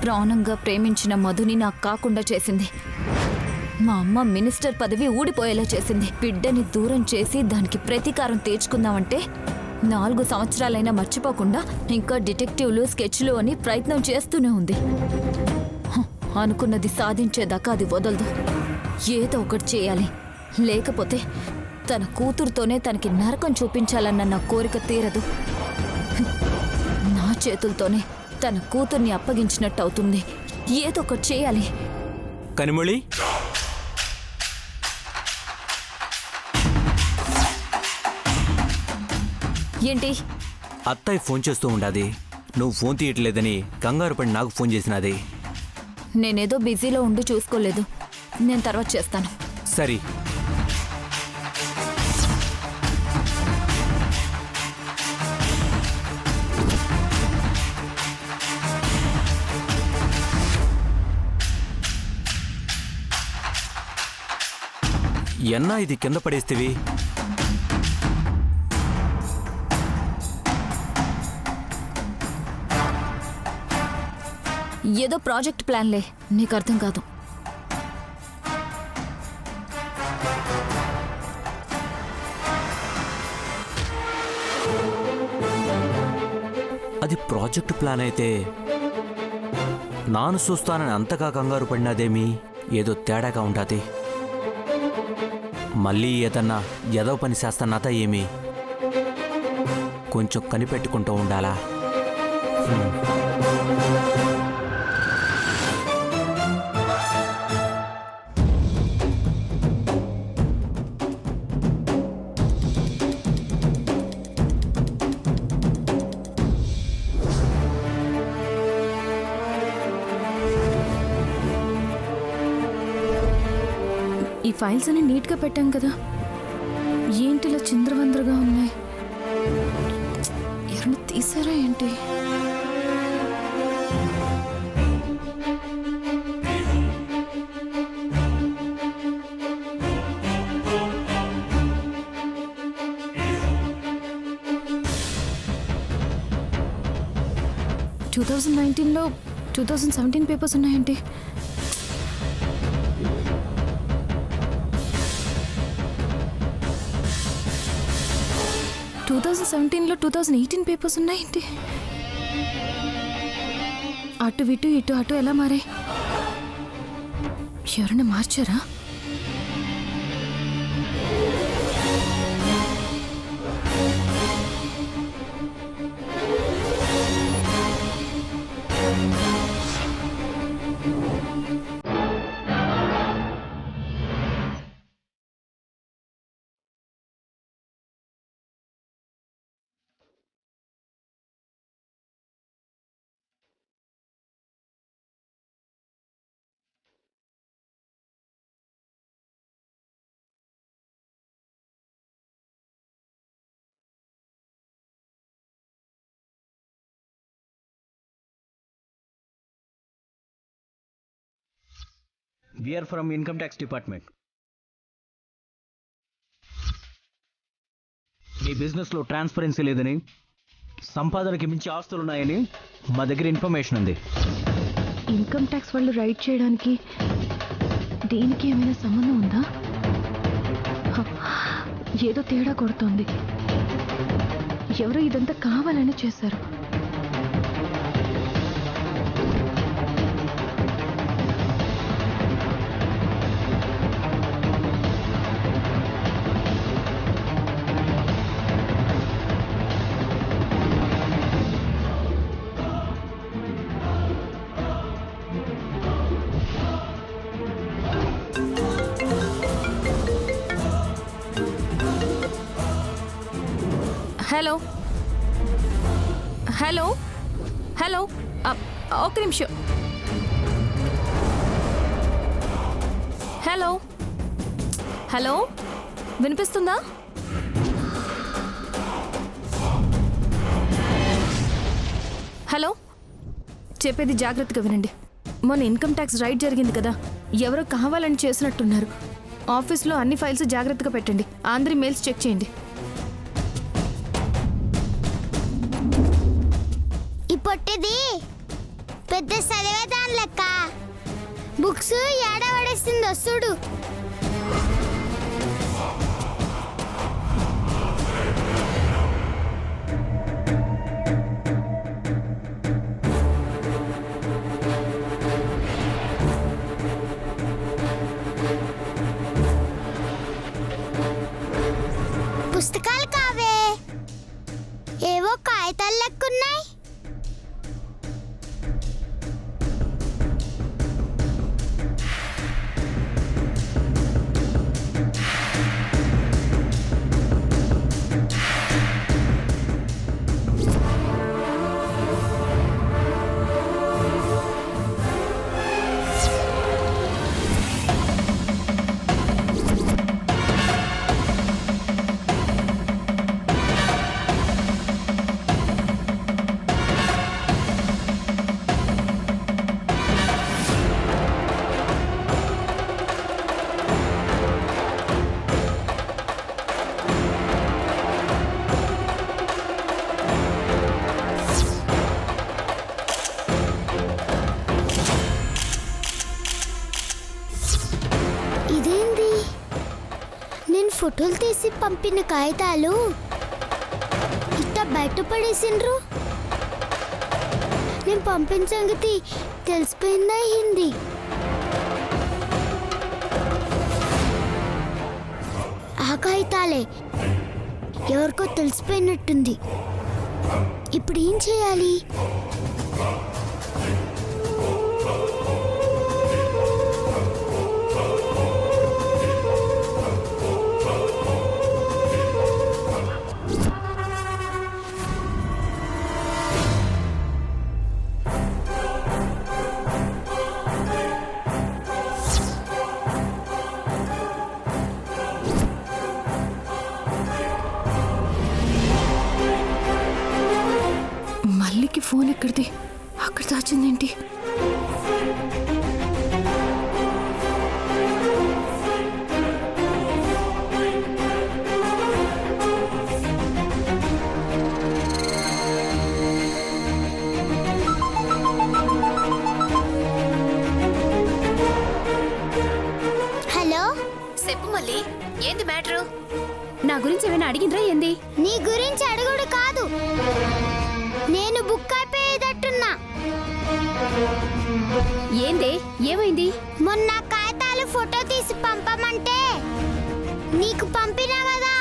ప్రాణంగా ప్రేమించిన మధుని నాకు కాకుండా చేసింది. మా అమ్మ మినిస్టర్ పదవి ఊడిపోయేలా చేసింది. బిడ్డని దూరం చేసి దానికి ప్రతీకారం తీర్చుకుందామంటే 4 సంవత్సరాలైనా మర్చిపోకుండా ఇంకా డిటెక్టివ్లు, స్కెచ్లు అని ప్రయత్నం చేస్తూనే ఉంది. అనుకున్నది సాధించేదాకా అది వదలదు. ఏదో ఒకటి చేయాలి, లేకపోతే తన కూతురుతోనే తనకి నరకం చూపించాలన్న నా కోరిక తీరదు. నా చేతులతోనే తన కూతుర్ని అప్పగించినట్టు అవుతుంది. ఏదో ఒకటి చేయాలి. కనిమొళి, ఏంటి? అత్తయ్య ఫోన్ చేస్తూ ఉండాది. నువ్వు ఫోన్ తీయట్లేదని కంగారు పడి నాకు ఫోన్ చేసినది. నేనేదో బిజీలో ఉండి చూసుకోలేదు. నేను తర్వాత చేస్తాను. సరే. ఎన్నా ఇది కింద పడేస్తేవి? ఏదో ప్రాజెక్ట్ ప్లాన్లే, నీకు అర్థం కాదు. అది ప్రాజెక్ట్ ప్లాన్ అయితే నాను చూస్తానని అంతగా కంగారు పడినదేమి ఏదో తేడాగా ఉంటుంది. మళ్ళీ ఏదన్నా ఎదవ పని చేస్తానత ఏమి కొంచెం కనిపెట్టుకుంటూ ఉండాలా. ఈ ఫైల్స్ అన్ని నీట్గా పెట్టాం కదా, ఏంటిలా చింద్రవంద్రగా ఉన్నాయి? ఎవరిని తీసారా ఏంటి? టూ 2019లో 2017 పేపర్స్ ఉన్నాయండి. టూ 2017లో 2018 పేపర్స్ ఉన్నాయేంటి? అటు ఇటు ఇటు అటు ఎలా మారాయి? ఎవరైనా మార్చారా? We are from Income Tax Department. మీ బిజినెస్లో ట్రాన్స్పరెన్సీ లేదని, సంపాదనకి మించి ఆస్తులు ఉన్నాయని మా దగ్గర ఇన్ఫర్మేషన్ ఉంది. ఇన్కమ్ ట్యాక్స్ వాళ్ళు రైడ్ చేయడానికి దీనికి ఏమైనా సంబంధం ఉందా? ఏదో తేడా కొడుతోంది. ఎవరో ఇదంతా కావాలని చేశారు. హలో హలో హలో, ఒక్క నిమిషం. హలో హలో, వినిపిస్తుందా? హలో, చెప్పేది జాగ్రత్తగా వినండి. మొన్న ఇన్కమ్ ట్యాక్స్ రైడ్ జరిగింది కదా, ఎవరో కావాలని చేసినట్టున్నారు. ఆఫీస్లో అన్ని ఫైల్స్ జాగ్రత్తగా పెట్టండి. అందరి మెయిల్స్ చెక్ చేయండి. పొట్టిది పెద్ద చదివేదా బుక్స్ ఏడవడేసిందో చూడు. పుస్తకాలు కావే, ఏవో కాగితాలు లెక్కున్నాయి. ఇదేంది, నేను ఫోటోలు తీసి పంపిన కాగితాలు ఇట్ట బయటపడేసిండ్రు. నేను పంపిన సంగతి తెలిసిపోయిందా హిందీ? ఆ కాగితాలే ఎవరికో తెలిసిపోయినట్టుంది. ఇప్పుడు ఏం చేయాలి? మల్లికి ఫోన్ ఎక్కడిది? అక్కడ దాచిందేంటి? హలో, చెప్పు మళ్ళీ, ఏంది మ్యాటరు? నా గురించి ఏమైనా అడిగిండ్రా ఏంది? నీ గురించి అడుగుడు కాదు, నేను బుక్ అయిపోయేటట్టున్నా. ఏందే, ఏమైంది? మొన్న కాగితాలు ఫోటో తీసి పంపమంటే నీకు పంపినా కదా.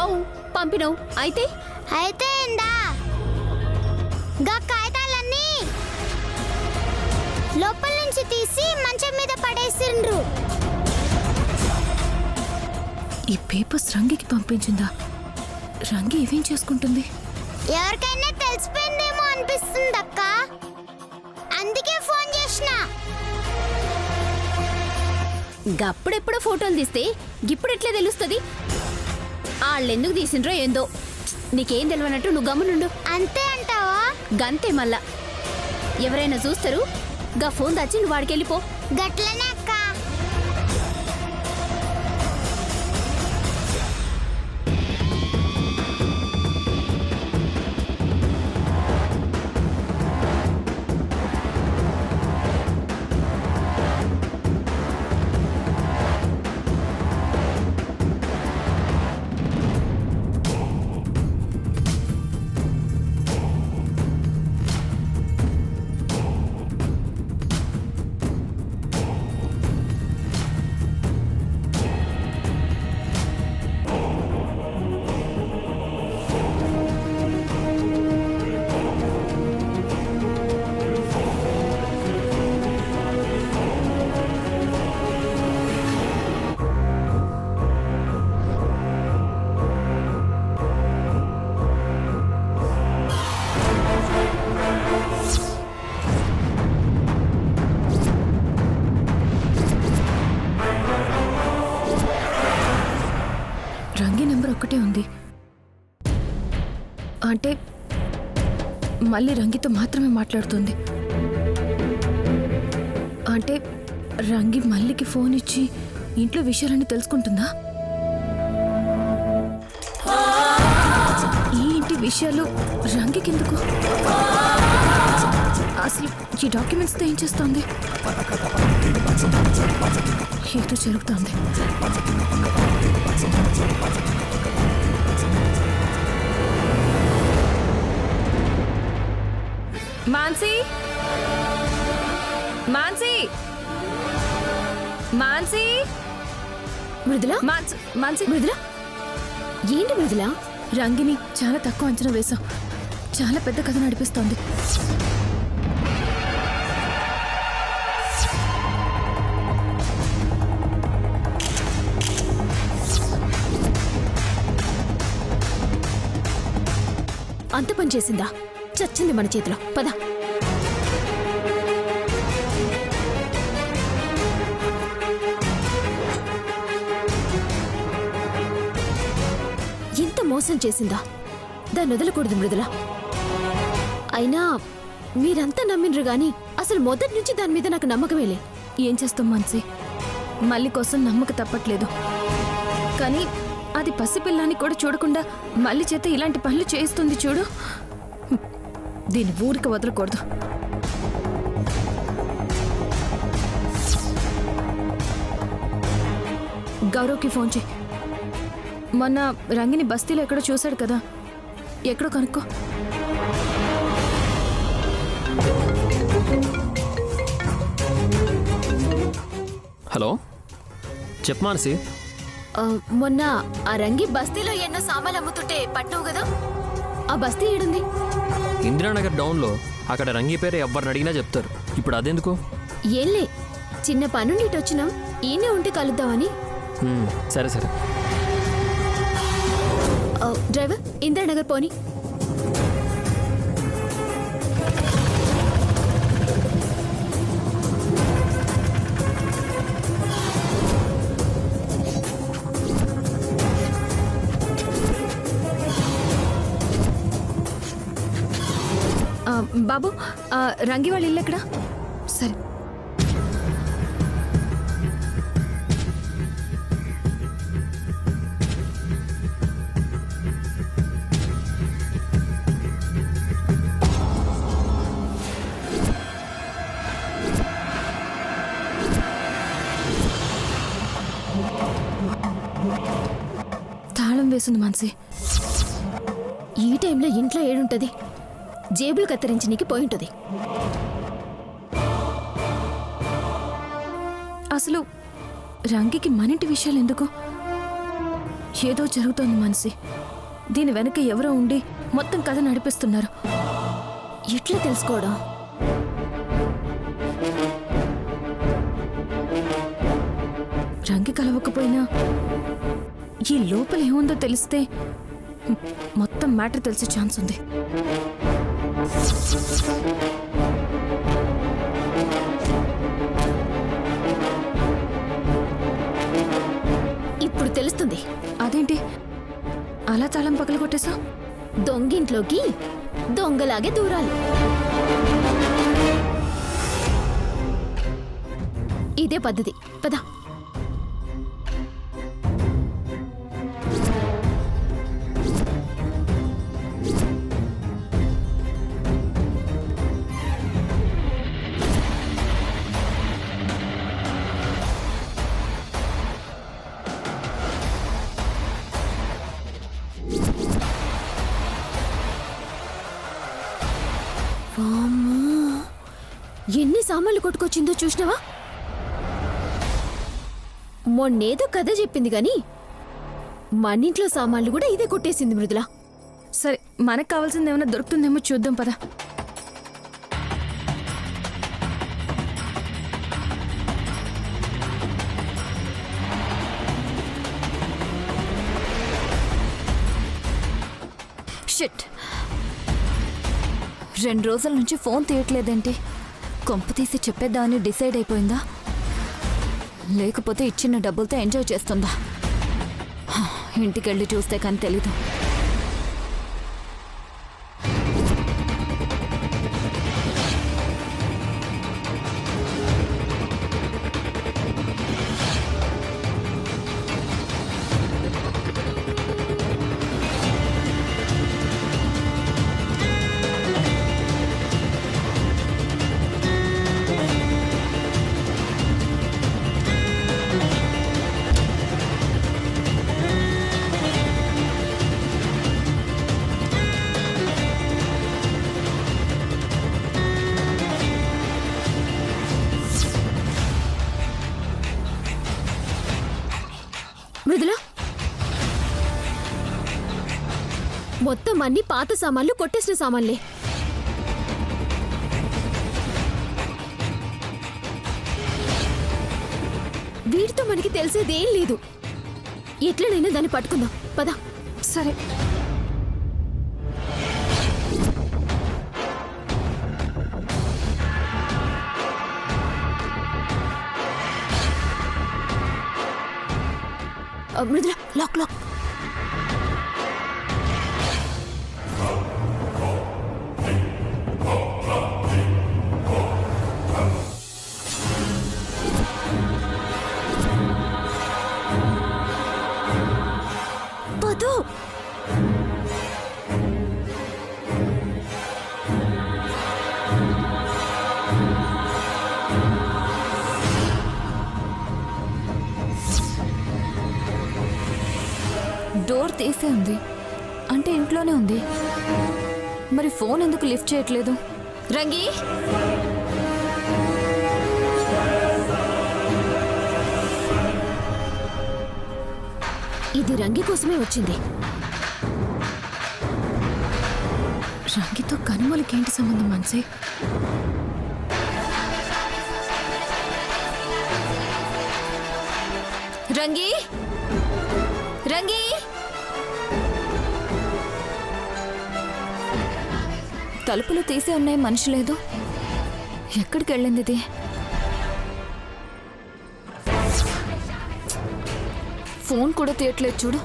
అవు పంపినవు, అయితే అయితే ఏందా, గా కాగితాలన్నీ లోపల నుంచి తీసి మంచం మీద పడేసిండ్రు. ఈ పేపర్స్ రంగికి పంపించిందా? రంగి ఇవేం చేసుకుంటుంది? ఎవరికైనా తెలిసిపోయిందేమో అనిపిస్తుంది అక్క, అందుకే ఫోన్ చేసిన. గప్పుడెప్పుడో ఫోటోలు తీస్తే ఇప్పుడు ఎట్లా తెలుస్తుంది? వాళ్ళెందుకు తీసిండ్రో ఏందో. నీకేం తెలియనట్టు నువ్వు గమ్మునుండు. అంతే అంటావా? గంతే మళ్ళా. ఎవరైనా చూస్తారు, గా ఫోన్ దాచి నువ్వు వాడికి వెళ్ళిపో. గట్లనే అక్క. రంగి నెంబర్ ఒక్కటే ఉంది. అంటే మళ్ళీ రంగితో మాత్రమే మాట్లాడుతుంది. అంటే రంగి మల్లికి ఫోన్ ఇచ్చి ఇంట్లో విషయాలన్నీ తెలుసుకుంటుందా? ఈ ఇంటి విషయాలు రంగికెందుకు? అసలు ఈ డాక్యుమెంట్స్తో ఏం చేస్తోంది? ఏదో జరుగుతోంది. మాన్సీ, మాన్సీ, మాన్సీ, మృదుల, మాన్సీ, మృదుల, ఏంటి మృదుల? రంగిని చాలా తక్కువ అంచనా వేశాం. చాలా పెద్ద కథ నడిపిస్తోంది. అంత పని చేసిందా? చచ్చింది మన చేతిలో. పద. ఇంత మోసం చేసిందా? దాన్ని వదలకూడదు మృదుల. అయినా మీరంతా నమ్మినరు గాని అసలు మొదటి నుంచి దాని మీద నాకు నమ్మకమేలే. ఏం చేస్తాం మాన్సీ, మళ్ళీ కోసం నమ్మక తప్పట్లేదు. కానీ అది పసిపిల్లాన్ని కూడా చూడకుండా మళ్ళీ చేత ఇలాంటి పనులు చేస్తుంది చూడు. దీన్ని ఊరికి వదలకూడదు. గౌరవ్కి ఫోన్ చేయి. మొన్న రంగిని బస్తీలో ఎక్కడో చూశాడు కదా, ఎక్కడో కనుక్కో. హలో, చెప్పు మానసి. మొన్న ఆ రంగి బస్తీలో ఎన్నో సామాన్లు అమ్ముతుంటే పట్టినావు కదా, ఆ బస్తీ ఏడుంది? ఇందిరానగర్ డౌన్లో. అక్కడ రంగి పేరు ఎవరిని అడిగినా చెప్తారు. ఇప్పుడు అదెందుకు? ఏంలే, చిన్న పనుండి ఇటు వచ్చినాం. ఈయనే ఉంటే కలుద్దామని. సరే సరే. డ్రైవర్, ఇందిరానగర్ పోని. బాబు, రంగి వాళ్ళ ఇల్లు ఎక్కడ? సరే. తాళం వేసింది మాన్సి. ఈ టైంలో ఇంట్లో ఏడుంటది? జేబులు కత్తిరించనీకి పోయింటుంది. అసలు రంగికి మనింటి విషయాలు ఎందుకు? ఏదో జరుగుతోంది మాన్సి. దీని వెనక ఎవరో ఉండి మొత్తం కథ నడిపిస్తున్నారు. ఎట్లా తెలుసుకోవడం? రంగి కలవకపోయినా ఈ లోపల ఏముందో తెలిస్తే మొత్తం మ్యాటర్ తెలిసే ఛాన్స్ ఉంది. ఇప్పుడు తెలుస్తుంది. అదేంటి అలా తాళం పగల కొట్టేశా? దొంగింట్లోకి దొంగలాగే దూరాలి. ఇదే పద్ధతి. పద. ఎన్ని సామాన్లు కొట్టుకొచ్చిందో చూసినావా? మొన్నేదో కథ చెప్పింది గాని మనింట్లో సామాన్లు కూడా ఇదే కొట్టేసింది మృదుల. సరే, మనకు కావాల్సింది ఏమైనా దొరుకుతుందేమో చూద్దాం. పద. షిట్, 2 రోజుల నుంచి ఫోన్ తీయట్లేదేంటి? కొంప తీసి చెప్పేద్దామని డిసైడ్ అయిపోయిందా? లేకపోతే ఇచ్చిన డబ్బులతో ఎంజాయ్ చేస్తుందా? ఇంటికెళ్ళి చూస్తే కానీ తెలీదు. మొత్తం అన్ని పాత సామాన్లు కొట్టేసిన సామాన్లే. వీటితో మనకి తెలిసేదేం లేదు. ఎట్లనైనా దాన్ని పట్టుకుందాం పద. సరే. Mridula lock lock. పదు. డోర్ తీసే ఉంది అంటే ఇంట్లోనే ఉంది. మరి ఫోన్ ఎందుకు లిఫ్ట్ చేయట్లేదు? రంగి, ఇది రంగి కోసమే వచ్చింది. రంగితో కనుమలకి ఏంటి సంబంధం మాన్సీ? రంగి, రంగి, తలుపులు తీసే ఉన్నాయి, మనిషి లేదు. ఎక్కడికి వెళ్ళింది ఇది? ఫోన్ కూడా తీయట్లేదు చూడు.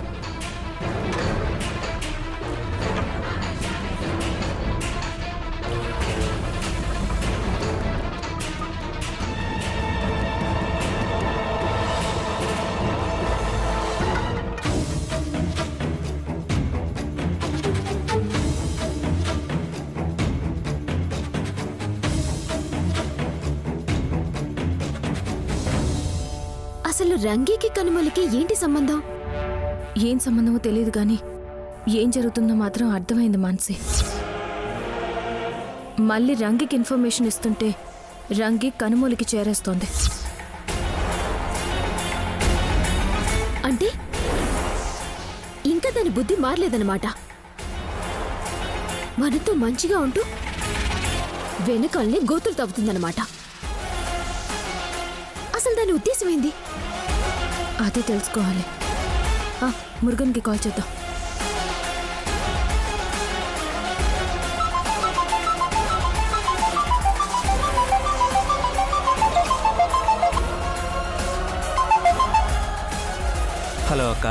అసలు రంగికి కనుమలకి ఏంటి సంబంధం? ఏం సంబంధమో తెలియదు కానీ ఏం జరుగుతుందో మాత్రం అర్థమైంది మాన్సి. మళ్ళీ రంగికి ఇన్ఫర్మేషన్ ఇస్తుంటే రంగి కనుమూలికి చేరేస్తోంది. అంటే ఇంకా దాని బుద్ధి మారలేదన్నమాట. మనతో మంచిగా ఉంటూ వెనకాలనే గోతులు తవ్వుతుందన్నమాట. అసలు దాని ఉద్దేశం ఏంది? అదే తెలుసుకోవాలి. మురుగన్కి కాల్ చేద్దాం. హలో అక్క.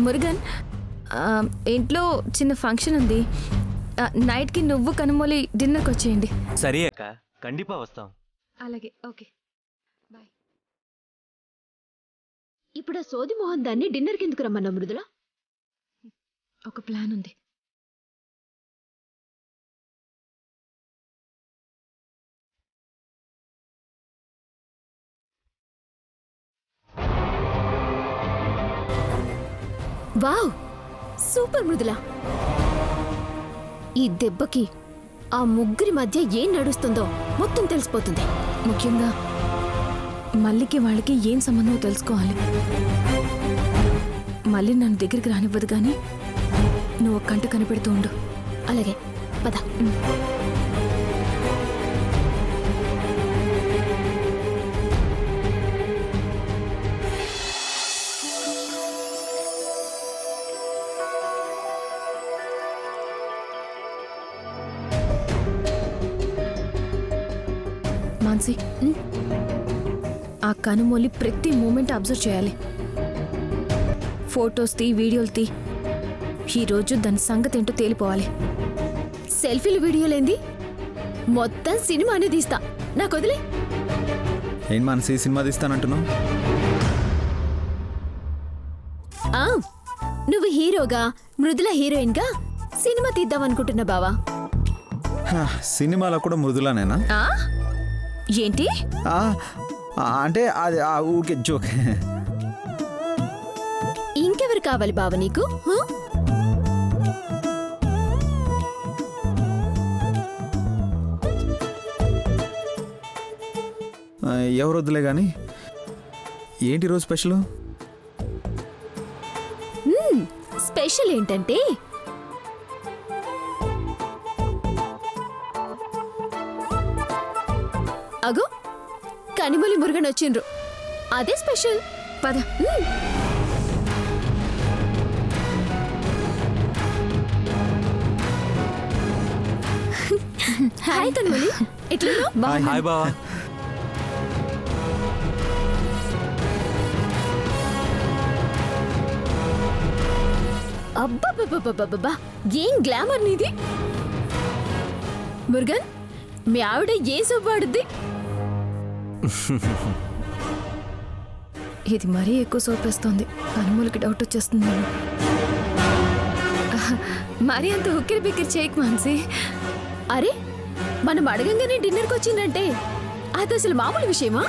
మురుగన్, ఇంట్లో చిన్న ఫంక్షన్ ఉంది. నైట్కి నువ్వు కనుమూలి డిన్నర్కి వచ్చేయండి. సరే అక్క, కండిపా వస్తాం. అలాగే, ఓకే, బాయ్. ఇప్పుడు ఆ సోది మోహన్ దాన్ని డిన్నర్కి ఎందుకు రమ్మన్నా మృదుల? ఒక ప్లాన్ ఉంది. Wow, super Mridula. ఈ దెబ్బకి ఆ ముగ్గురి మధ్య ఏం నడుస్తుందో మొత్తం తెలిసిపోతుంది. ముఖ్యంగా మల్లికి వాళ్ళకి ఏం సంబంధమో తెలుసుకోవాలి. మళ్ళీ నన్ను దగ్గరికి రానివ్వదు కానీ నువ్వు ఒక కంట కనిపెడుతూ ఉండు. అలాగే, పద. మాన్సి, ఆ కనుమూలి ప్రతి మూమెంట్ అబ్జర్వ్ చేయాలి. ఫొటోస్ తీ, వీడియోలు తీ. ఈరోజు దాని సంగతి ఏంటో తేలిపోవాలి. సెల్ఫీలు వీడియోలేంది? మొత్తం సినిమానే తీస్తా. నాకు వదిలే. ఏం మనసి సినిమా తీస్తానంటున్నావు? నువ్వు హీరోగా, మృదుల హీరోయిన్గా సినిమా తీద్దామనుకుంటున్నా బావా. సినిమాలో కూడా మృదులానేనా? ఏంటి? అంటే అది ఊరికే జోక్. ఇంకెవరు కావాలి బావ నీకు? ఎవరు వద్దులే కానీ ఏంటి రోజు స్పెషల్? స్పెషల్ ఏంటంటే అగో కనిమొలి మురుగన్ వచ్చిండ్రు, అదే స్పెషల్. పద. హాయ్ కనిమొలి, ఎట్లా? హాయ్ బావా. అబ్బబ్బబ్బబ్బబ్బా, ఏం గ్లామర్ నీది. మురుగన్, మీ ఆవిడ ఏ సోప్ వాడుద్ది? ఇది మరీ ఎక్కువ సోపేస్తోంది, కనుమూలకి డౌట్ వచ్చేస్తుంది. మరీ అంత ఉక్కిరి బిక్కిరి చేయకు మాన్సి. అరే, మనం అడగంగానే డిన్నర్కి వచ్చిందంటే అది అసలు మామూలు విషయమా?